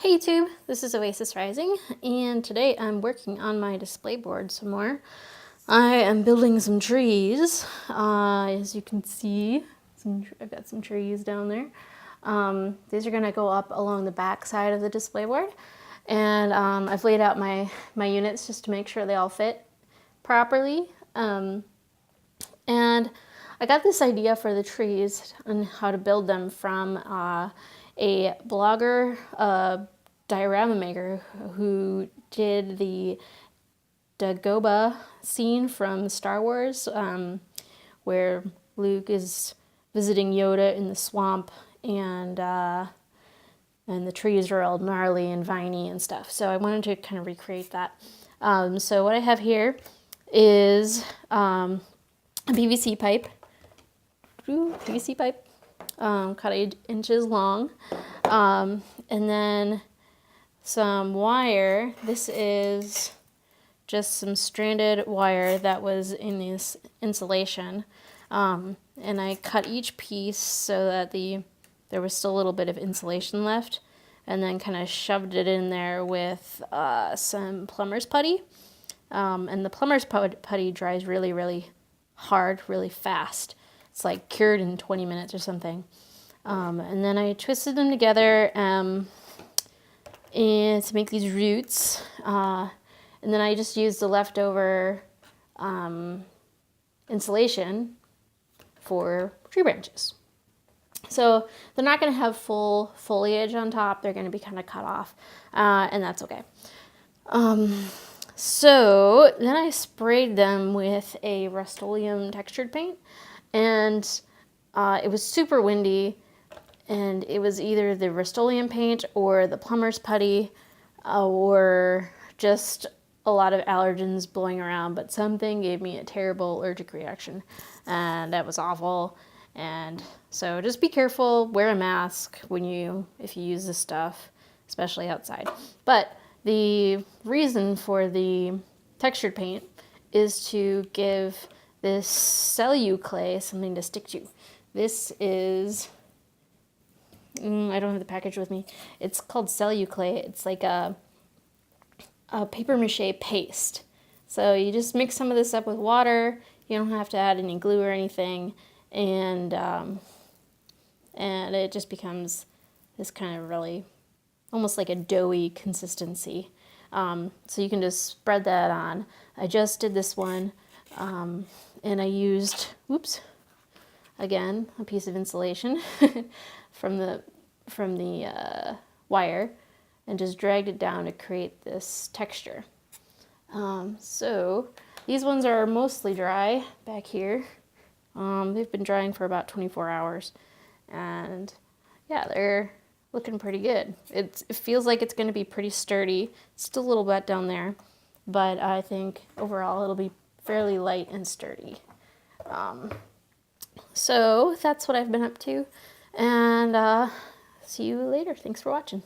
Hey YouTube, this is Oasis Rising, and today I'm working on my display board some more. I am building some trees. As you can see, I've got some trees down there. These are going to go up along the back side of the display board, and I've laid out my units just to make sure they all fit properly. And I got this idea for the trees and how to build them from a blogger, diorama maker who did the Dagobah scene from Star Wars, where Luke is visiting Yoda in the swamp, and the trees are all gnarly and viney and stuff. So I wanted to kind of recreate that. So what I have here is a PVC pipe. Cut 8 inches long, and then some wire. This is just some stranded wire that was in this insulation, and I cut each piece so that there was still a little bit of insulation left, and then kind of shoved it in there with some plumber's putty, and the plumber's putty dries really, really hard, really fast. It's like cured in 20 minutes or something. And then I twisted them together and to make these roots. And then I just used the leftover insulation for tree branches. So they're not going to have full foliage on top. They're going to be kind of cut off, and that's okay. So then I sprayed them with a Rust-Oleum textured paint. And it was super windy, and it was either the Rust-Oleum paint or the plumber's putty or just a lot of allergens blowing around, but something gave me a terrible allergic reaction, and that was awful. And so just be careful, wear a mask if you use this stuff, especially outside. But the reason for the textured paint is to give this Celluclay something to stick to. This is, I don't have the package with me. It's called Celluclay. It's like a paper mache paste. So you just mix some of this up with water. You don't have to add any glue or anything, and it just becomes this kind of really, almost like a doughy consistency. So you can just spread that on. I just did this one. And I used, again, a piece of insulation from the wire, and just dragged it down to create this texture. So these ones are mostly dry back here. They've been drying for about 24 hours, and yeah, they're looking pretty good. It feels like it's going to be pretty sturdy. It's still a little wet down there, but I think overall it'll be fairly light and sturdy. So that's what I've been up to, and see you later. Thanks for watching.